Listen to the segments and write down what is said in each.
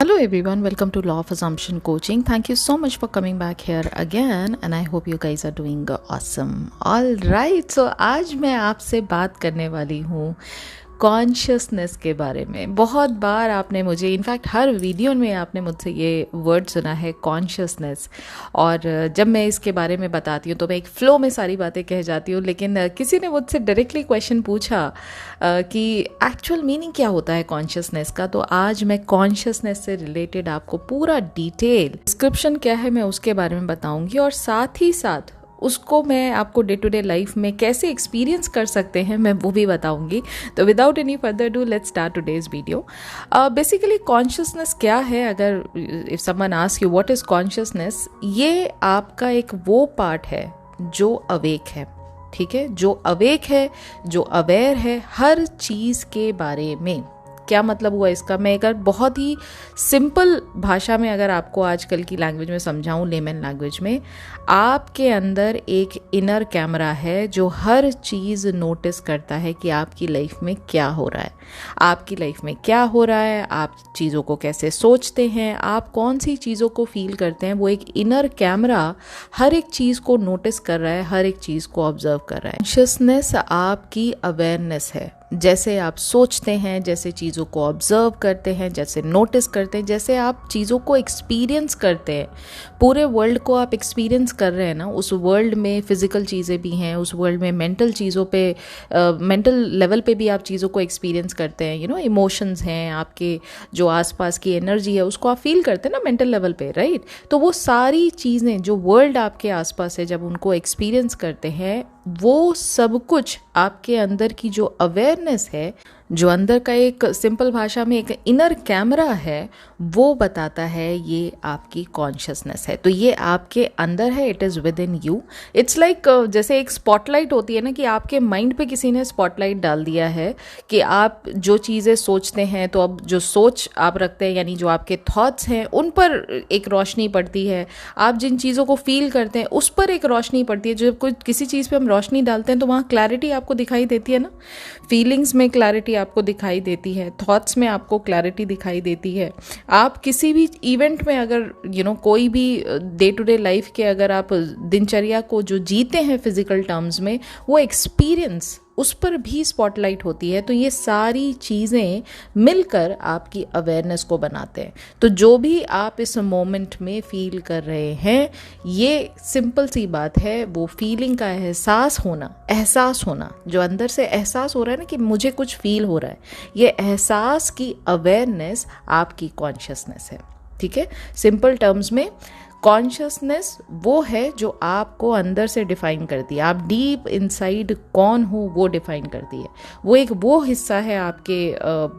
Hello everyone, welcome to Law of Assumption Coaching. Thank you so much for coming back here again and I hope you guys are doing awesome. All right, so आज मैं आपसे बात करने वाली हूँ consciousness के बारे में। बहुत बार आपने मुझे, इनफैक्ट हर वीडियो में आपने मुझसे ये वर्ड सुना है कॉन्शियसनेस, और जब मैं इसके बारे में बताती हूँ तो मैं एक फ़्लो में सारी बातें कह जाती हूँ। लेकिन किसी ने मुझसे डायरेक्टली क्वेश्चन पूछा कि एक्चुअल मीनिंग क्या होता है कॉन्शियसनेस का, तो आज मैं कॉन्शियसनेस से रिलेटेड आपको पूरा डिटेल डिस्क्रिप्शन क्या है मैं उसके बारे में बताऊँगी, और साथ ही साथ उसको मैं आपको डे टू डे लाइफ में कैसे एक्सपीरियंस कर सकते हैं मैं वो भी बताऊंगी। तो without any further do let's start today's video. Basically consciousness क्या है, अगर if someone ask you what is consciousness, ये आपका एक वो पार्ट है जो अवेक है, ठीक है, जो अवेक है, जो अवेयर है हर चीज़ के बारे में। क्या मतलब हुआ इसका, मैं अगर बहुत ही सिंपल भाषा में अगर आपको आजकल की लैंग्वेज में समझाऊं, लेमन लैंग्वेज में, आपके अंदर एक इनर कैमरा है जो हर चीज़ नोटिस करता है कि आपकी लाइफ में क्या हो रहा है, आपकी लाइफ में क्या हो रहा है, आप चीज़ों को कैसे सोचते हैं, आप कौन सी चीज़ों को फील करते हैं। वो एक इनर कैमरा हर एक चीज़ को नोटिस कर रहा है, हर एक चीज़ को ऑब्जर्व कर रहा है। कॉन्शियसनेस आपकी अवेयरनेस है, जैसे आप सोचते हैं, जैसे चीज़ों को ऑब्जर्व करते हैं, जैसे नोटिस करते हैं, जैसे आप चीज़ों को एक्सपीरियंस करते हैं, पूरे वर्ल्ड को आप एक्सपीरियंस कर रहे हैं ना। उस वर्ल्ड में फिज़िकल चीज़ें भी हैं, उस वर्ल्ड में मेंटल चीज़ों पे, मेंटल लेवल पे भी आप चीज़ों को एक्सपीरियंस करते हैं। यू नो, इमोशंस हैं, आपके जो आसपास की एनर्जी है उसको आप फील करते हैं ना मेंटल लेवल पे, राइट। तो वो सारी चीज़ें जो वर्ल्ड आपके आसपास है, जब उनको एक्सपीरियंस करते हैं, वो सब कुछ आपके अंदर की जो अवेयरनेस है, जो अंदर का एक सिंपल भाषा में एक इनर कैमरा है, वो बताता है ये आपकी कॉन्शियसनेस है। तो ये आपके अंदर है, it is with in you. It's like जैसे एक स्पॉटलाइट होती है ना, कि आपके माइंड पे किसी ने स्पॉटलाइट डाल दिया है कि आप जो चीज़ें सोचते हैं, तो अब जो सोच आप रखते हैं, यानी जो आपके थॉट्स हैं, उन पर एक रोशनी पड़ती है। आप जिन चीज़ों को फील करते हैं उस पर एक रोशनी पड़ती है। जब कोई किसी चीज़ पे हम रोशनी डालते हैं तो वहाँ क्लैरिटी आपको दिखाई देती है ना, फीलिंग्स में क्लैरिटी आपको दिखाई देती है, थॉट्स में आपको क्लैरिटी दिखाई देती है। आप किसी भी इवेंट में अगर कोई भी डे टू डे लाइफ के अगर आप दिनचर्या को जो जीते हैं फिजिकल टर्म्स में, वो एक्सपीरियंस उस पर भी स्पॉटलाइट होती है। तो ये सारी चीज़ें मिलकर आपकी अवेयरनेस को बनाते हैं। तो जो भी आप इस मोमेंट में फील कर रहे हैं, ये सिंपल सी बात है, वो फीलिंग का एहसास होना, जो अंदर से एहसास हो रहा है ना कि मुझे कुछ फील हो रहा है, ये एहसास की अवेयरनेस आपकी कॉन्शियसनेस है, ठीक है। सिंपल टर्म्स में कॉन्शियसनेस वो है जो आपको अंदर से डिफाइन करती है, आप डीप इनसाइड कौन हो वो डिफाइन करती है। वो एक वो हिस्सा है आपके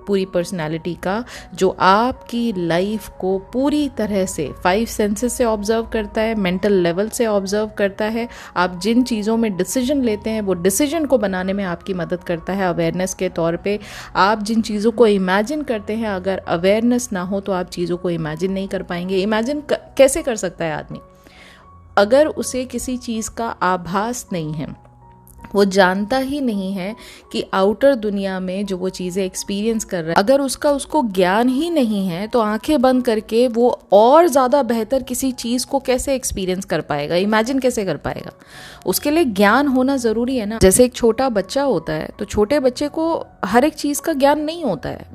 पूरी पर्सनालिटी का जो आपकी लाइफ को पूरी तरह से 5 सेंसेस से ऑब्जर्व करता है, मेंटल लेवल से ऑब्जर्व करता है। आप जिन चीज़ों में डिसीजन लेते हैं, वो डिसीजन को बनाने में आपकी मदद करता है अवेयरनेस के तौर पे। आप जिन चीज़ों को इमेजिन करते हैं, अगर अवेयरनेस ना हो तो आप चीज़ों को इमेजिन नहीं कर पाएंगे। इमेजिन कैसे कर सकता है आदमी, अगर उसे किसी चीज़ का आभास नहीं है, वो जानता ही नहीं है कि आउटर दुनिया में जो वो चीज़ें एक्सपीरियंस कर रहा है, अगर उसको ज्ञान ही नहीं है, तो आंखें बंद करके वो और ज़्यादा बेहतर किसी चीज़ को कैसे एक्सपीरियंस कर पाएगा, इमेजिन कैसे कर पाएगा। उसके लिए ज्ञान होना ज़रूरी है ना। जैसे एक छोटा बच्चा होता है, तो छोटे बच्चे को हर एक चीज़ का ज्ञान नहीं होता है,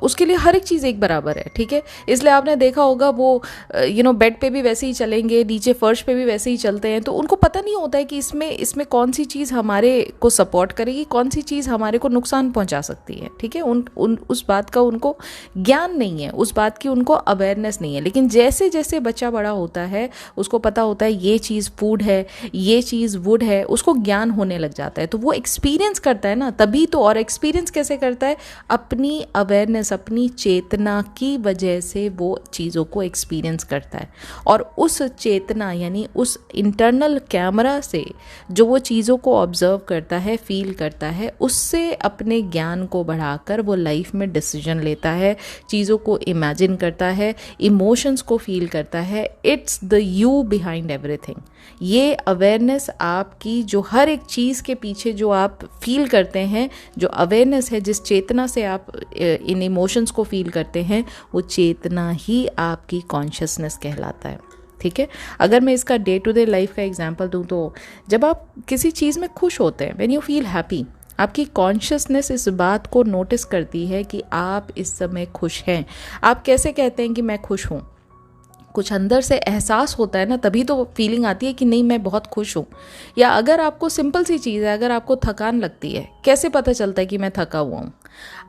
उसके लिए हर एक चीज़ एक बराबर है, ठीक है। इसलिए आपने देखा होगा वो बेड पे भी वैसे ही चलेंगे, नीचे फर्श पे भी वैसे ही चलते हैं, तो उनको पता नहीं होता है कि इसमें कौन सी चीज़ हमारे को सपोर्ट करेगी, कौन सी चीज़ हमारे को नुकसान पहुंचा सकती है, ठीक है। उस बात का उनको ज्ञान नहीं है, उस बात की उनको अवेयरनेस नहीं है। लेकिन जैसे जैसे बच्चा बड़ा होता है, उसको पता होता है ये चीज़ फूड है, ये चीज़ वुड है, उसको ज्ञान होने लग जाता है, तो वो एक्सपीरियंस करता है ना, तभी तो। और एक्सपीरियंस कैसे करता है, अपनी अवेयरनेस, अपनी चेतना की वजह से वो चीज़ों को एक्सपीरियंस करता है। और उस चेतना यानी उस इंटरनल कैमरा से जो वो चीज़ों को ऑब्जर्व करता है, फील करता है, उससे अपने ज्ञान को बढ़ाकर वो लाइफ में डिसीजन लेता है, चीज़ों को इमेजिन करता है, इमोशंस को फील करता है। It's the you behind everything. ये अवेयरनेस आपकी, जो हर एक चीज़ के पीछे जो आप फील करते हैं, जो अवेयरनेस है, जिस चेतना से आप इन इमोशंस को फील करते हैं, वो चेतना ही आपकी कॉन्शियसनेस कहलाता है। ठीक है, अगर मैं इसका डे टू डे लाइफ का एग्जांपल दूं तो जब आप किसी चीज़ में खुश होते हैं, व्हेन यू फील हैप्पी, आपकी कॉन्शियसनेस इस बात को नोटिस करती है कि आप इस समय खुश हैं। आप कैसे कहते हैं कि मैं खुश हूँ? कुछ अंदर से एहसास होता है ना, तभी तो फीलिंग आती है कि नहीं मैं बहुत खुश हूँ। या अगर आपको सिंपल सी चीज़ है, अगर आपको थकान लगती है, कैसे पता चलता है कि मैं थका हुआ हूँ?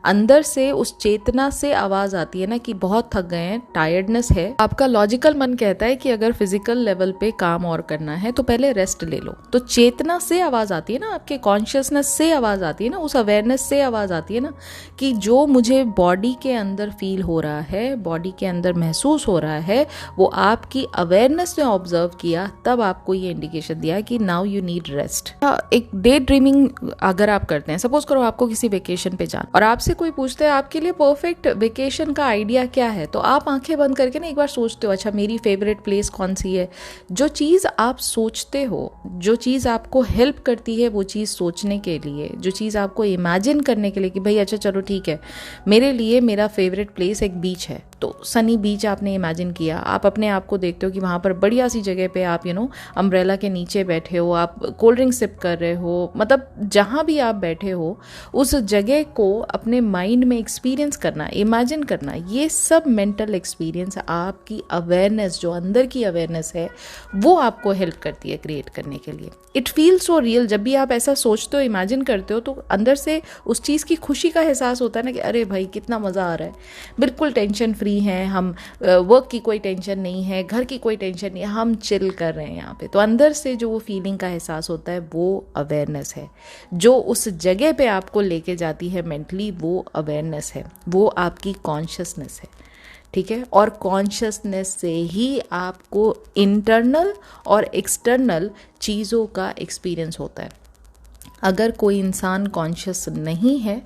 अंदर से उस चेतना से आवाज़ आती है ना कि बहुत थक गए हैं, टायर्डनेस है। आपका लॉजिकल मन कहता है कि अगर फिजिकल लेवल पे काम और करना है तो पहले रेस्ट ले लो। तो चेतना से आवाज़ आती है ना, आपके कॉन्शियसनेस से आवाज़ आती है ना, उस अवेयरनेस से आवाज़ आती है ना कि जो मुझे बॉडी के अंदर फील हो रहा है, बॉडी के अंदर महसूस हो रहा है, वो आपकी अवेयरनेस ने ऑब्जर्व किया, तब आपको ये इंडिकेशन दिया कि नाउ यू नीड रेस्ट। एक डे ड्रीमिंग अगर आप करते हैं, सपोज करो आपको किसी वेकेशन पे जाना और आपसे कोई पूछता है आपके लिए परफेक्ट वेकेशन का आइडिया क्या है, तो आप आंखें बंद करके ना एक बार सोचते हो, अच्छा मेरी फेवरेट प्लेस कौन सी है। जो चीज़ आप सोचते हो, जो चीज़ आपको हेल्प करती है वो चीज़ सोचने के लिए, जो चीज़ आपको इमेजिन करने के लिए कि भाई अच्छा चलो ठीक है, मेरे लिए मेरा फेवरेट प्लेस एक बीच है, तो सनी बीच आपने इमेजिन किया। आप अपने आप को देखते हो कि वहाँ पर बढ़िया सी जगह पे आप अम्ब्रेला के नीचे बैठे हो, आप कोल्ड ड्रिंक सिप कर रहे हो, मतलब जहाँ भी आप बैठे हो उस जगह को अपने माइंड में एक्सपीरियंस करना, इमेजिन करना, ये सब मेंटल एक्सपीरियंस आपकी अवेयरनेस, जो अंदर की अवेयरनेस है, वो आपको हेल्प करती है क्रिएट करने के लिए। It feels so real. जब भी आप ऐसा सोचते हो, इमेजिन करते हो, तो अंदर से उस चीज़ की खुशी का एहसास होता है ना कि अरे भाई कितना मज़ा आ रहा है, बिल्कुल टेंशन फ्री हैं हम, वर्क की कोई टेंशन नहीं है, घर की कोई टेंशन नहीं है, हम चिल कर रहे हैं यहाँ पे। तो अंदर से जो वो फीलिंग का एहसास होता है वो अवेयरनेस है, जो उस जगह पे आपको लेके जाती है मेंटली, वो अवेयरनेस है, वो आपकी कॉन्शियसनेस है। ठीक है, और कॉन्शियसनेस से ही आपको इंटरनल और एक्सटर्नल चीज़ों का एक्सपीरियंस होता है। अगर कोई इंसान कॉन्शियस नहीं है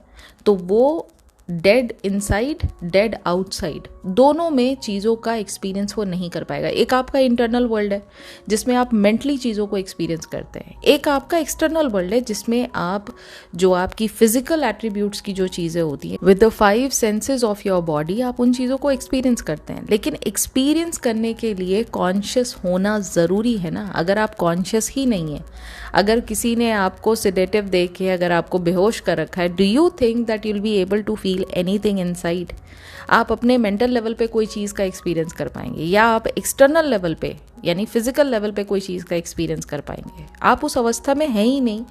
तो वो डेड इनसाइड, डेड आउटसाइड, दोनों में चीज़ों का एक्सपीरियंस वो नहीं कर पाएगा। एक आपका इंटरनल वर्ल्ड है जिसमें आप मेंटली चीज़ों को एक्सपीरियंस करते हैं, एक आपका एक्सटर्नल वर्ल्ड है जिसमें आप, जो आपकी फिजिकल एट्रीब्यूट्स की जो चीज़ें होती हैं, with the 5 senses of your body, आप उन चीज़ों को एक्सपीरियंस करते हैं। लेकिन एक्सपीरियंस करने के लिए कॉन्शियस होना ज़रूरी है ना। अगर आप कॉन्शियस ही नहीं है, अगर किसी ने आपको सेडेटिव दे के अगर आपको बेहोश कर रखा है, do you think that you'll be able to feel anything inside? आप अपने मेंटल लेवल पे कोई चीज़ का एक्सपीरियंस कर पाएंगे, या आप एक्सटर्नल लेवल पे यानी फिजिकल लेवल पे कोई चीज़ का एक्सपीरियंस कर पाएंगे? आप उस अवस्था में हैं ही नहीं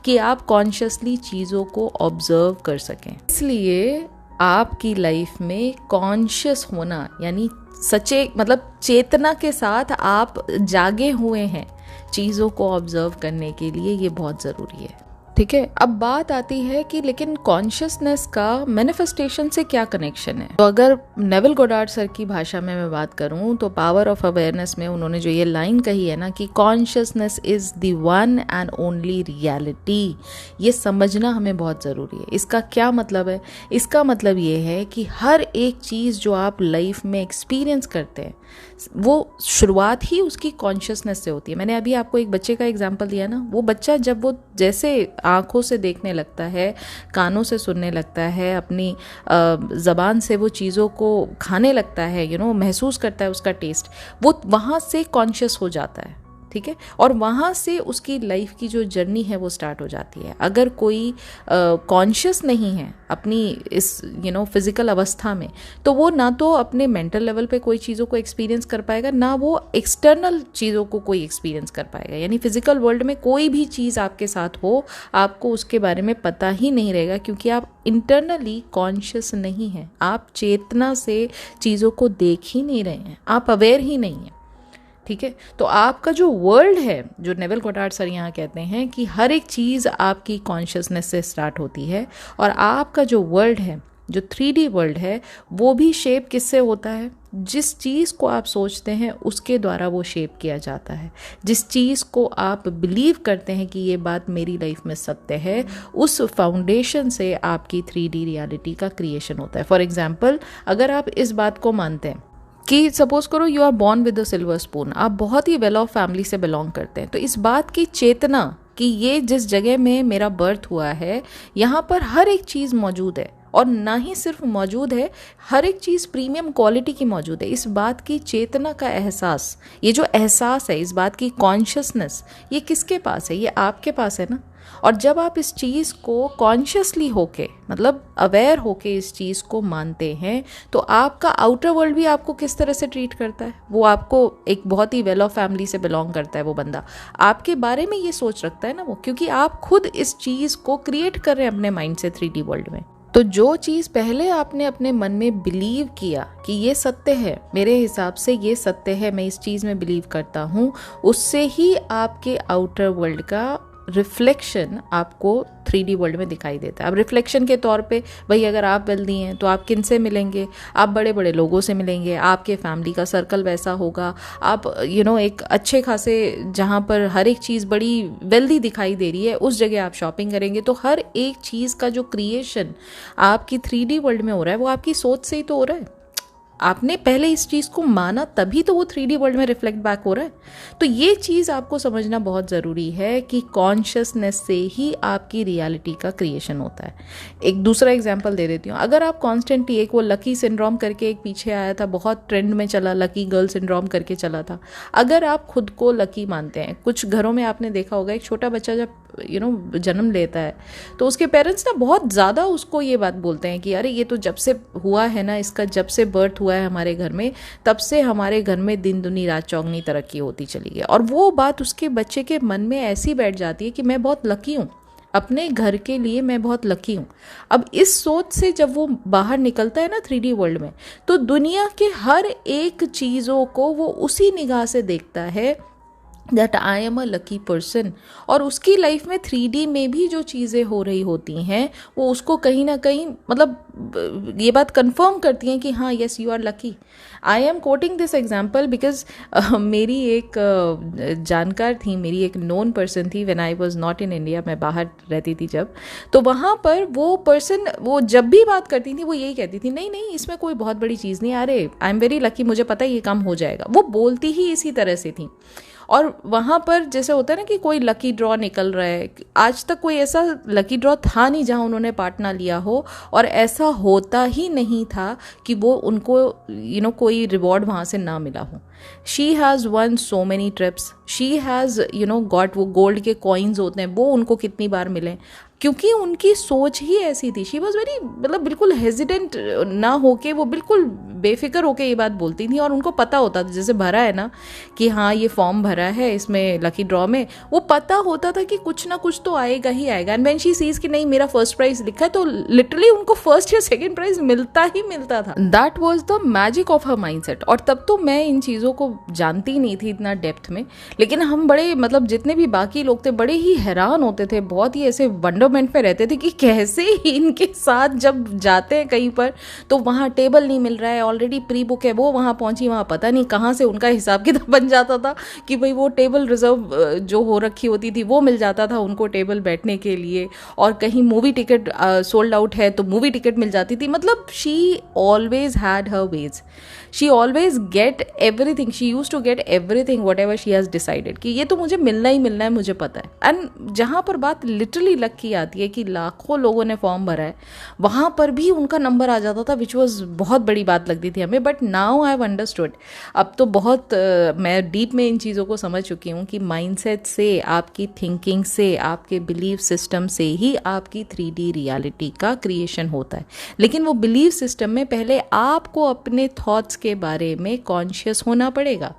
कि आप कॉन्शियसली चीज़ों को ऑब्जर्व कर सकें। इसलिए आपकी लाइफ में कॉन्शियस होना यानी सचे, मतलब चेतना के साथ आप जागे हुए हैं चीज़ों को ऑब्जर्व करने के लिए, ये बहुत ज़रूरी है। ठीक है, अब बात आती है कि लेकिन कॉन्शियसनेस का मैनिफेस्टेशन से क्या कनेक्शन है। तो अगर नेविल गोडार्ड सर की भाषा में मैं बात करूं तो पावर ऑफ अवेयरनेस में उन्होंने जो ये लाइन कही है ना कि consciousness is the one and only reality, ये समझना हमें बहुत ज़रूरी है। इसका क्या मतलब है? इसका मतलब ये है कि हर एक चीज़ जो आप लाइफ में एक्सपीरियंस करते हैं वो शुरुआत ही उसकी कॉन्शियसनेस से होती है। मैंने अभी आपको एक बच्चे का एग्जांपल दिया ना, वो बच्चा जब वो जैसे आँखों से देखने लगता है, कानों से सुनने लगता है, अपनी ज़बान से वो चीज़ों को खाने लगता है, महसूस करता है उसका टेस्ट, वो वहाँ से कॉन्शियस हो जाता है। ठीक है, और वहाँ से उसकी लाइफ की जो जर्नी है वो स्टार्ट हो जाती है। अगर कोई कॉन्शियस नहीं है अपनी इस फिजिकल अवस्था में, तो वो ना तो अपने मेंटल लेवल पे कोई चीज़ों को एक्सपीरियंस कर पाएगा, ना वो एक्सटर्नल चीज़ों को कोई एक्सपीरियंस कर पाएगा। यानी फिजिकल वर्ल्ड में कोई भी चीज़ आपके साथ हो, आपको उसके बारे में पता ही नहीं रहेगा, क्योंकि आप इंटरनली कॉन्शियस नहीं हैं। आप चेतना से चीज़ों को देख ही नहीं रहे हैं, आप अवेयर ही नहीं हैं। ठीक है, तो आपका जो वर्ल्ड है, जो नेविल गोडार्ड सर यहाँ कहते हैं कि हर एक चीज़ आपकी कॉन्शियसनेस से स्टार्ट होती है, और आपका जो वर्ल्ड है, जो 3D वर्ल्ड है, वो भी शेप किससे होता है? जिस चीज़ को आप सोचते हैं उसके द्वारा वो शेप किया जाता है। जिस चीज़ को आप बिलीव करते हैं कि ये बात मेरी लाइफ में सत्य है, उस फाउंडेशन से आपकी 3D रियलिटी का क्रिएशन होता है। फॉर एग्जाम्पल, अगर आप इस बात को मानते हैं कि सपोज करो you are born with a silver spoon, आप बहुत ही वेल ऑफ फैमिली से बिलोंग करते हैं, तो इस बात की चेतना कि ये जिस जगह में मेरा बर्थ हुआ है यहाँ पर हर एक चीज़ मौजूद है, और ना ही सिर्फ मौजूद है, हर एक चीज़ प्रीमियम क्वालिटी की मौजूद है, इस बात की चेतना का एहसास, ये जो एहसास है, इस बात की कॉन्शियसनेस, ये किसके पास है? ये आपके पास है ना। और जब आप इस चीज़ को कॉन्शियसली होके, मतलब अवेयर होके इस चीज़ को मानते हैं, तो आपका आउटर वर्ल्ड भी आपको किस तरह से ट्रीट करता है? वो आपको, एक बहुत ही वेल ऑफ फैमिली से बिलोंग करता है वो बंदा, आपके बारे में ये सोच रखता है ना वो, क्योंकि आप खुद इस चीज़ को क्रिएट कर रहे हैं अपने माइंड से 3D वर्ल्ड में। तो जो चीज़ पहले आपने अपने मन में बिलीव किया कि ये सत्य है, मेरे हिसाब से ये सत्य है, मैं इस चीज़ में बिलीव करता हूँ, उससे ही आपके आउटर वर्ल्ड का रिफ्लेक्शन आपको 3D वर्ल्ड में दिखाई देता है। अब रिफ्लेक्शन के तौर पे भाई, अगर आप वेल्दी हैं तो आप किन से मिलेंगे? आप बड़े बड़े लोगों से मिलेंगे, आपके फैमिली का सर्कल वैसा होगा, आप एक अच्छे खासे, जहाँ पर हर एक चीज़ बड़ी वेल्दी दिखाई दे रही है, उस जगह आप शॉपिंग करेंगे। तो हर एक चीज़ का जो क्रिएशन आपकी 3D वर्ल्ड में हो रहा है वो आपकी सोच से ही तो हो रहा है। आपने पहले इस चीज़ को माना, तभी तो वो 3D वर्ल्ड में रिफ्लेक्ट बैक हो रहा है। तो ये चीज़ आपको समझना बहुत ज़रूरी है कि कॉन्शियसनेस से ही आपकी रियलिटी का क्रिएशन होता है। एक दूसरा एग्जांपल दे देती हूँ। अगर आप कॉन्स्टेंटली, एक वो लकी सिंड्रोम करके एक पीछे आया था, बहुत ट्रेंड में चला, लकी गर्ल सिंड्रोम करके चला था। अगर आप खुद को लकी मानते हैं, कुछ घरों में आपने देखा होगा, एक छोटा बच्चा जब जन्म लेता है तो उसके पेरेंट्स ना बहुत ज़्यादा उसको ये बात बोलते हैं कि अरे ये तो जब से हुआ है ना, इसका जब से बर्थ हुआ है हमारे घर में, तब से हमारे घर में दिन दुनी रात चौगनी तरक्की होती चली गई। और वो बात उसके बच्चे के मन में ऐसी बैठ जाती है कि मैं बहुत लकी हूँ, अपने घर के लिए मैं बहुत लकी हूँ। अब इस सोच से जब वो बाहर निकलता है ना 3D वर्ल्ड में, तो दुनिया के हर एक चीज़ों को वो उसी निगाह से देखता है that I am a lucky person. और उसकी लाइफ में 3D में भी जो चीज़ें हो रही होती हैं वो उसको कहीं ना कहीं, मतलब ये बात कंफर्म करती हैं कि हाँ, yes you are lucky. I am quoting this example because मेरी एक जानकार थी, मेरी एक नोन पर्सन थी, when I was not in India, मैं बाहर रहती थी जब, तो वहाँ पर वो पर्सन, वो जब भी बात करती थी वो यही कहती थी, नहीं नहीं इसमें कोई बहुत बड़ी चीज़ नहीं, अरे आई एम वेरी लकी, मुझे पता है ये काम हो जाएगा। वो बोलती ही इसी तरह से थी। और वहाँ पर जैसे होता है ना कि कोई लकी ड्रॉ निकल रहा है, आज तक कोई ऐसा लकी ड्रॉ था नहीं जहाँ उन्होंने पार्ट ना लिया हो, और ऐसा होता ही नहीं था कि वो उनको कोई रिवॉर्ड वहाँ से ना मिला हो। She has one so many trips, she has got, वो गोल्ड के कॉइन्स होते हैं वो उनको कितनी बार मिले, क्योंकि उनकी सोच ही ऐसी थी। शी वॉज वेरी, मतलब बिल्कुल हेजिडेंट ना होके वो बिल्कुल बेफिक्र होके ये बात बोलती थी। और उनको पता होता था, जैसे भरा है ना कि हाँ ये फॉर्म भरा है इसमें लकी ड्रॉ में, वो पता होता था कि कुछ ना कुछ तो आएगा ही आएगा। एंड व्हेन शी सीज कि नहीं मेरा फर्स्ट प्राइज लिखा है, तो लिटरली उनको फर्स्ट या सेकंड प्राइज मिलता ही मिलता था। That was the magic of her mindset. और तब तो मैं इन चीज़ों को जानती नहीं थी इतना डेप्थ में, लेकिन हम बड़े, मतलब जितने भी बाकी लोग थे बड़े ही हैरान होते थे, बहुत ही ऐसे वंडरमेंट में रहते थे कि कैसे इनके साथ जब जाते हैं कहीं पर तो वहाँ टेबल नहीं मिल रहा है, ऑलरेडी प्री बुक है, वो वहाँ पहुंची, वहाँ पता नहीं कहाँ से उनका हिसाब किताब बन जाता था कि भाई वो टेबल रिजर्व जो हो रखी होती थी वो मिल जाता था उनको टेबल बैठने के लिए। और कहीं मूवी टिकट सोल्ड आउट है तो मूवी टिकट मिल जाती थी। मतलब she always had her ways, she always get everything, she use to get everything whatever she has decided कि ये तो मुझे मिलना ही मिलना है, मुझे पता है। एंड जहाँ पर बात लिटरली लक की आती है कि लाखों लोगों ने फॉर्म भरा है, वहाँ पर भी उनका नंबर आ जाता था, विच वॉज बहुत बड़ी बात लगती थी हमें। But now I have understood, अब तो बहुत मैं डीप में इन चीज़ों को समझ चुकी हूँ कि माइंडसेट से, आपकी थिंकिंग से, आपके बिलीव सिस्टम से ही आपकी 3D रियलिटी का क्रिएशन होता है। लेकिन वो बिलीव सिस्टम में पहले आपको अपने थॉट्स के बारे में कॉन्शियस होना पड़ेगा,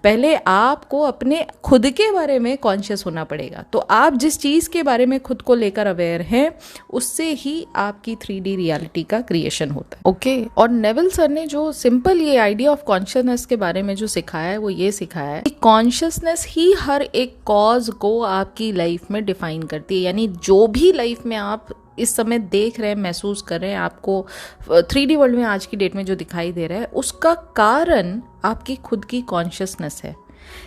पहले आपको अपने खुद के बारे में कॉन्शियस होना पड़ेगा। तो आप जिस चीज़ के बारे में खुद को लेकर अवेयर हैं, उससे ही आपकी 3D रियलिटी का क्रिएशन होता है। ओके, और नेविल सर ने जो सिंपल ये आइडिया ऑफ कॉन्शियसनेस के बारे में जो सिखाया है, वो ये सिखाया है कि कॉन्शियसनेस ही हर एक कॉज को आपकी लाइफ में डिफाइन करती है। यानी जो भी लाइफ में आप इस समय देख रहे हैं, महसूस कर रहे हैं, आपको 3D वर्ल्ड में आज की डेट में जो दिखाई दे रहा है, उसका कारण आपकी खुद की कॉन्शियसनेस है।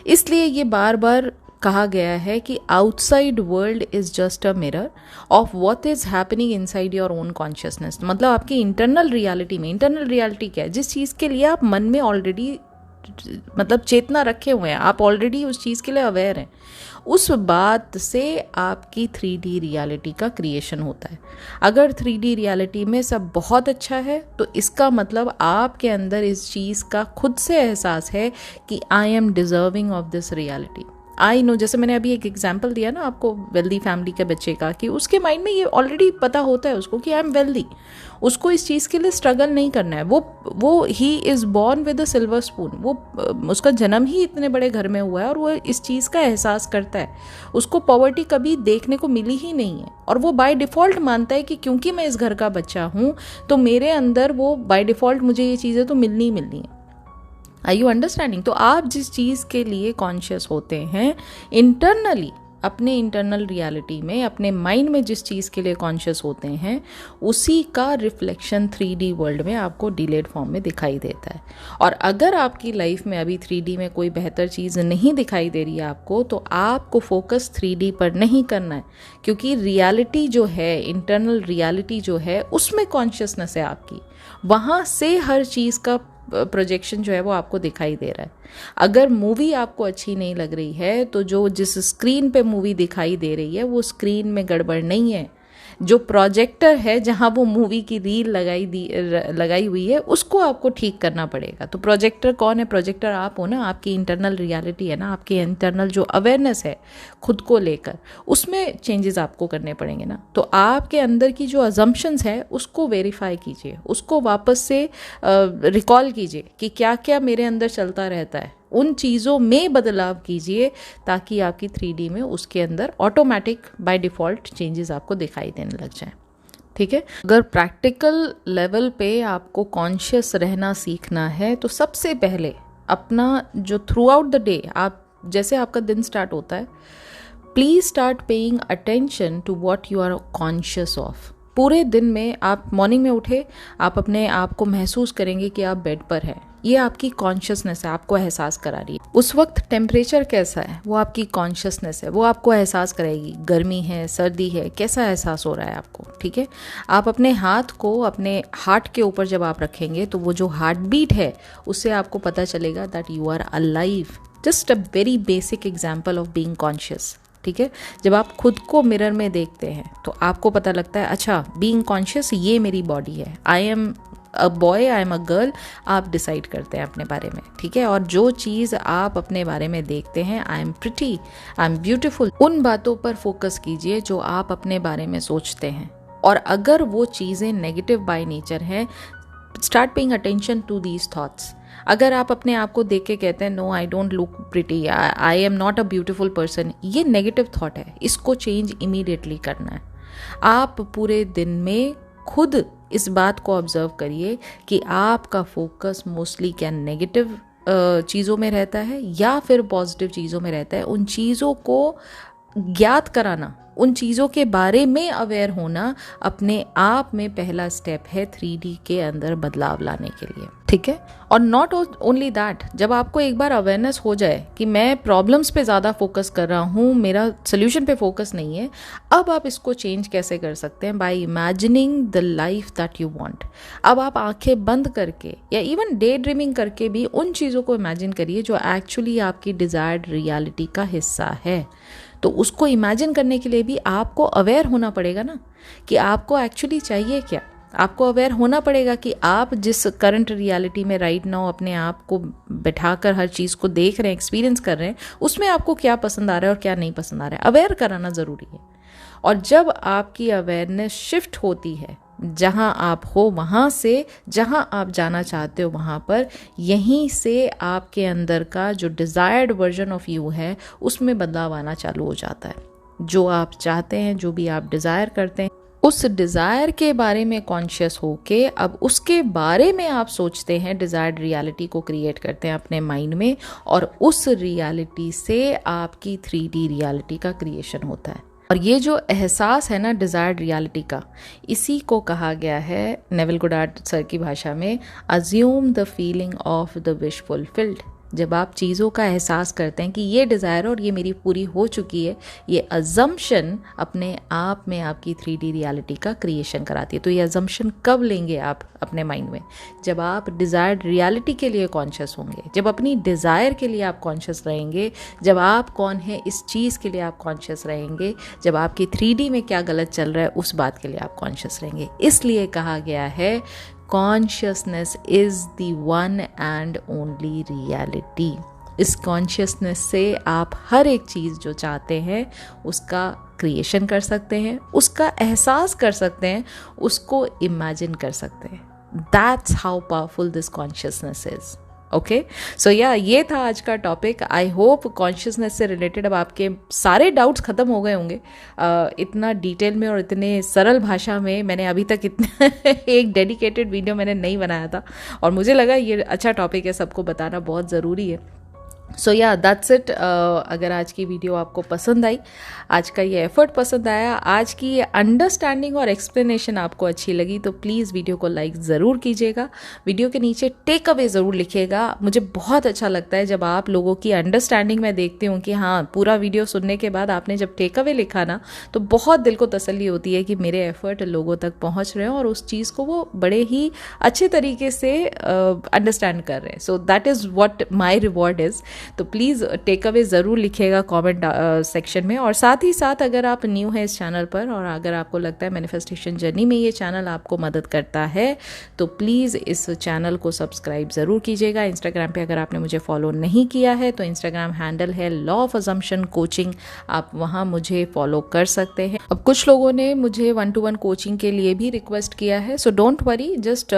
इसलिए ये बार बार कहा गया है कि outside world is just a mirror of what is happening inside your own consciousness. मतलब आपकी इंटरनल रियलिटी में, इंटरनल रियलिटी क्या है, जिस चीज़ के लिए आप मन में ऑलरेडी मतलब चेतना रखे हुए हैं, आप ऑलरेडी उस चीज़ के लिए अवेयर हैं, उस बात से आपकी 3D रियलिटी का क्रिएशन होता है। अगर 3D रियलिटी में सब बहुत अच्छा है तो इसका मतलब आपके अंदर इस चीज़ का खुद से एहसास है कि I am deserving of this reality. I know, जैसे मैंने अभी एक एग्जाम्पल दिया ना आपको वेल्दी फैमिली के बच्चे का, कि उसके माइंड में ये ऑलरेडी पता होता है उसको कि आई एम वेल्दी, उसको इस चीज़ के लिए स्ट्रगल नहीं करना है। वो he is born with a silver spoon, वो उसका जन्म ही इतने बड़े घर में हुआ है और वो इस चीज़ का एहसास करता है। उसको पॉवर्टी कभी देखने को मिली ही नहीं है और वो बाय डिफ़ॉल्ट मानता है कि क्योंकि मैं इस घर का बच्चा हूँ तो मेरे अंदर वो बाय डिफ़ॉल्ट मुझे ये चीज़ें तो मिलनी ही मिलनी है। Are you understanding? तो आप जिस चीज़ के लिए कॉन्शियस होते हैं इंटरनली, अपने इंटरनल रियलिटी में, अपने माइंड में जिस चीज़ के लिए कॉन्शियस होते हैं, उसी का रिफ्लेक्शन 3D वर्ल्ड में आपको डिलेड फॉर्म में दिखाई देता है। और अगर आपकी लाइफ में अभी 3D में कोई बेहतर चीज़ नहीं दिखाई दे रही है आपको, तो आपको फोकस 3D पर नहीं करना है, क्योंकि रियलिटी जो है, इंटरनल रियलिटी जो है, उसमें कॉन्शियसनेस है आपकी, वहाँ से हर चीज़ का प्रोजेक्शन जो है वो आपको दिखाई दे रहा है। अगर मूवी आपको अच्छी नहीं लग रही है तो जो जिस स्क्रीन पे मूवी दिखाई दे रही है वो स्क्रीन में गड़बड़ नहीं है, जो प्रोजेक्टर है जहाँ वो मूवी की रील लगाई हुई है उसको आपको ठीक करना पड़ेगा। तो प्रोजेक्टर कौन है? प्रोजेक्टर आप हो ना, आपकी इंटरनल रियलिटी है ना, आपकी इंटरनल जो अवेयरनेस है खुद को लेकर, उसमें चेंजेस आपको करने पड़ेंगे ना। तो आपके अंदर की जो अजम्पशंस है उसको वेरीफाई कीजिए, उसको वापस से रिकॉल कीजिए कि क्या क्या मेरे अंदर चलता रहता है, उन चीज़ों में बदलाव कीजिए ताकि आपकी 3D में उसके अंदर ऑटोमेटिक बाय डिफ़ॉल्ट चेंजेस आपको दिखाई देने लग जाएं। ठीक है? अगर प्रैक्टिकल लेवल पे आपको कॉन्शियस रहना सीखना है तो सबसे पहले अपना जो थ्रू आउट द डे, आप जैसे आपका दिन स्टार्ट होता है, please start paying attention to what you are conscious of. पूरे दिन में आप मॉर्निंग में उठे, आप अपने आप को महसूस करेंगे कि आप बेड पर हैं, ये आपकी कॉन्शियसनेस है, आपको एहसास करा रही है। उस वक्त टेम्परेचर कैसा है वो आपकी कॉन्शियसनेस है, वो आपको एहसास कराएगी, गर्मी है, सर्दी है, कैसा एहसास हो रहा है आपको। ठीक है? आप अपने हाथ को अपने हार्ट के ऊपर जब आप रखेंगे तो वो जो हार्ट बीट है उससे आपको पता चलेगा that you are alive. Just a very basic example of being conscious. ठीक है? जब आप खुद को मिरर में देखते हैं तो आपको पता लगता है, अच्छा बीइंग कॉन्शियस ये मेरी बॉडी है, I am a boy, I am a girl, आप डिसाइड करते हैं अपने बारे में। ठीक है? और जो चीज़ आप अपने बारे में देखते हैं, I am pretty, I M beautiful, उन बातों पर फोकस कीजिए जो आप अपने बारे में सोचते हैं। और अगर वो चीज़ें नेगेटिव बाय नेचर हैं, start paying attention to these thoughts. अगर आप अपने आप को देख के कहते हैं no I don't look pretty, I am not a beautiful person, ये नेगेटिव थॉट है, इसको चेंज इमीडिएटली करना है। आप पूरे दिन में खुद इस बात को ऑब्जर्व करिए कि आपका फोकस मोस्टली क्या नेगेटिव चीज़ों में रहता है या फिर पॉजिटिव चीज़ों में रहता है। उन चीज़ों को ज्ञात कराना, उन चीज़ों के बारे में अवेयर होना अपने आप में पहला स्टेप है 3D के अंदर बदलाव लाने के लिए। ठीक है? और नॉट ओनली दैट, जब आपको एक बार अवेयरनेस हो जाए कि मैं प्रॉब्लम्स पे ज़्यादा फोकस कर रहा हूँ, मेरा सोल्यूशन पे फोकस नहीं है, अब आप इसको चेंज कैसे कर सकते हैं? By imagining the life that you want. अब आप आंखें बंद करके या इवन डे ड्रीमिंग करके भी उन चीज़ों को इमेजिन करिए जो एक्चुअली आपकी डिज़ायर्ड रियलिटी का हिस्सा है। तो उसको इमेजिन करने के लिए भी आपको अवेयर होना पड़ेगा ना कि आपको एक्चुअली चाहिए क्या। आपको अवेयर होना पड़ेगा कि आप जिस करंट रियलिटी में राइट नाउ अपने आप को बैठाकर हर चीज़ को देख रहे हैं, एक्सपीरियंस कर रहे हैं, उसमें आपको क्या पसंद आ रहा है और क्या नहीं पसंद आ रहा है। अवेयर कराना ज़रूरी है। और जब आपकी अवेयरनेस शिफ्ट होती है, जहाँ आप हो वहाँ से जहाँ आप जाना चाहते हो वहाँ पर, यहीं से आपके अंदर का जो डिज़ायर्ड वर्जन ऑफ यू है उसमें बदलाव आना चालू हो जाता है। जो आप चाहते हैं, जो भी आप डिज़ायर करते हैं, उस डिज़ायर के बारे में कॉन्शियस होके अब उसके बारे में आप सोचते हैं, डिज़ायर्ड रियलिटी को क्रिएट करते हैं अपने माइंड में, और उस रियलिटी से आपकी 3D रियलिटी का क्रिएशन होता है। और ये जो एहसास है ना डिज़ायर्ड रियलिटी का, इसी को कहा गया है नेविल गोडार्ड सर की भाषा में assume the feeling of the wish fulfilled. जब आप चीज़ों का एहसास करते हैं कि ये डिज़ायर और ये मेरी पूरी हो चुकी है, ये अजम्पशन अपने आप में आपकी 3D रियलिटी का क्रिएशन कराती है। तो ये अजम्पशन कब लेंगे आप अपने माइंड में? जब आप डिज़ायर्ड रियलिटी के लिए कॉन्शियस होंगे, जब अपनी डिज़ायर के लिए आप कॉन्शियस रहेंगे, जब आप कौन है इस चीज़ के लिए आप कॉन्शियस रहेंगे, जब आपकी 3D में क्या गलत चल रहा है उस बात के लिए आप कॉन्शियस रहेंगे। इसलिए कहा गया है consciousness is the one and only reality. इस कॉन्शियसनेस से आप हर एक चीज़ जो चाहते हैं उसका क्रिएशन कर सकते हैं, उसका एहसास कर सकते हैं, उसको इमेजिन कर सकते हैं। That's how powerful this consciousness is. Okay, so ये था आज का टॉपिक। आई होप कॉन्शियसनेस से रिलेटेड अब आपके सारे डाउट्स ख़त्म हो गए होंगे। इतना डिटेल में और इतने सरल भाषा में मैंने अभी तक इतना एक डेडिकेटेड वीडियो मैंने नहीं बनाया था, और मुझे लगा ये अच्छा टॉपिक है, सबको बताना बहुत ज़रूरी है। So that's it. अगर आज की वीडियो आपको पसंद आई, आज का ये एफर्ट पसंद आया, आज की ये अंडरस्टैंडिंग और एक्सप्लेनेशन आपको अच्छी लगी, तो प्लीज़ वीडियो को लाइक ज़रूर कीजिएगा। वीडियो के नीचे टेक अवे ज़रूर लिखिएगा। मुझे बहुत अच्छा लगता है जब आप लोगों की अंडरस्टैंडिंग मैं देखती हूँ कि हाँ, पूरा वीडियो सुनने के बाद आपने जब टेक अवे लिखा ना, तो बहुत दिल को तसल्ली होती है कि मेरे एफर्ट लोगों तक पहुँच रहे हैं और उस चीज़ को वो बड़े ही अच्छे तरीके से अंडरस्टैंड कर रहे हैं। So that is what my reward is. तो प्लीज़ टेक अवे ज़रूर लिखिएगा कमेंट सेक्शन में। और साथ ही साथ अगर आप न्यू हैं इस चैनल पर और अगर आपको लगता है मैनिफेस्टेशन जर्नी में ये चैनल आपको मदद करता है, तो प्लीज़ इस चैनल को सब्सक्राइब ज़रूर कीजिएगा। इंस्टाग्राम पे अगर आपने मुझे फॉलो नहीं किया है तो इंस्टाग्राम हैंडल है लॉ ऑफ अजम्पशन कोचिंग, आप वहाँ मुझे फॉलो कर सकते हैं। अब कुछ लोगों ने मुझे 1-to-1 कोचिंग के लिए भी रिक्वेस्ट किया है, सो डोंट वरी, जस्ट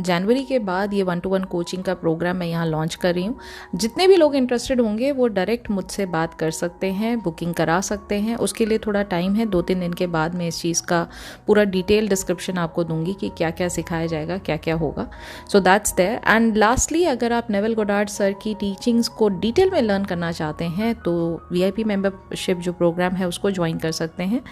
जनवरी के बाद ये 1-to-1 कोचिंग का प्रोग्राम मैं यहाँ लॉन्च कर रही हूँ। जितने भी लोग इंटरेस्टेड होंगे वो डायरेक्ट मुझसे बात कर सकते हैं, बुकिंग करा सकते हैं। उसके लिए थोड़ा टाइम है, 2-3 दिन के बाद मैं इस चीज़ का पूरा डिटेल डिस्क्रिप्शन आपको दूंगी कि क्या क्या सिखाया जाएगा, क्या क्या होगा। So that's there. And lastly, अगर आप नेविल गोडार्ड सर की टीचिंग्स को डिटेल में लर्न करना चाहते हैं तो VIP मेंबरशिप जो प्रोग्राम है उसको ज्वाइन कर सकते हैं।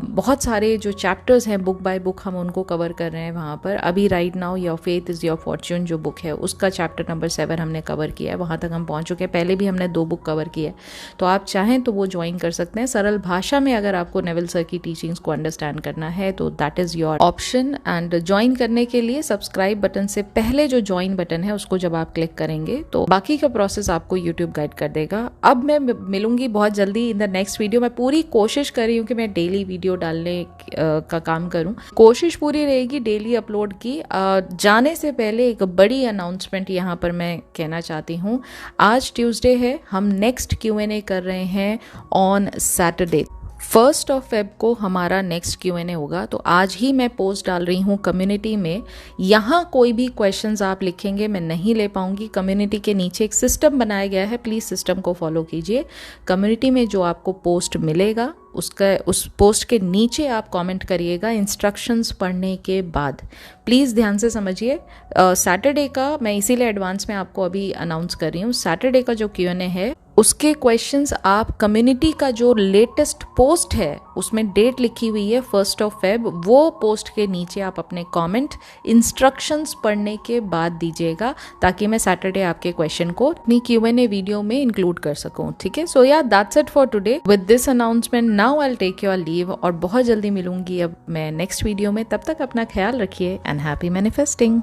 बहुत सारे जो चैप्टर्स हैं बुक बाय बुक हम उनको कवर कर रहे हैं वहाँ पर। अभी right now your faith is your Fortune जो बुक है उसका चैप्टर नंबर 7 हमने कवर किया है, वहाँ तक हम पहुँच चुके हैं। पहले भी हमने 2 बुक कवर की है, तो आप चाहें तो वो ज्वाइन कर सकते हैं। सरल भाषा में अगर आपको नेविल सर की टीचिंग्स को अंडरस्टैंड करना है तो that is your option. And join करने के लिए सब्सक्राइब बटन से पहले जो ज्वाइन बटन है उसको जब आप क्लिक करेंगे तो बाकी का प्रोसेस आपको यूट्यूब गाइड कर देगा। अब मैं मिलूंगी बहुत जल्दी इन द नेक्स्ट वीडियो। मैं पूरी कोशिश कर रही हूँ कि मैं डेली वीडियो डालने का काम करूँ, कोशिश पूरी रहेगी डेली अपलोड की। जाने से पहले एक बड़ी अनाउंसमेंट यहाँ पर मैं कहना चाहती हूँ। आज ट्यूसडे है, हम नेक्स्ट Q&A कर रहे हैं ऑन सैटरडे। 1 Feb को हमारा नेक्स्ट Q&A होगा, तो आज ही मैं पोस्ट डाल रही हूँ कम्युनिटी में। यहाँ कोई भी क्वेश्चंस आप लिखेंगे मैं नहीं ले पाऊँगी। कम्युनिटी के नीचे एक सिस्टम बनाया गया है, प्लीज़ सिस्टम को फॉलो कीजिए। कम्युनिटी में जो आपको पोस्ट मिलेगा उस पोस्ट के नीचे आप कमेंट करिएगा इंस्ट्रक्शंस पढ़ने के बाद। प्लीज़ ध्यान से समझिए, सैटरडे का मैं इसीलिए एडवांस में आपको अभी अनाउंस कर रही हूँ। सैटरडे का जो Q&A है उसके क्वेश्चंस आप कम्युनिटी का जो लेटेस्ट पोस्ट है उसमें डेट लिखी हुई है 1 Feb, वो पोस्ट के नीचे आप अपने कमेंट इंस्ट्रक्शंस पढ़ने के बाद दीजिएगा, ताकि मैं सैटरडे आपके क्वेश्चन को अपनी Q&A वीडियो में इंक्लूड कर सकूं। ठीक है, so that's it for today. With this announcement now I will take your leave, और बहुत जल्दी मिलूंगी अब मैं नेक्स्ट वीडियो में। तब तक अपना ख्याल रखिए एंड हैप्पी मैनिफेस्टिंग।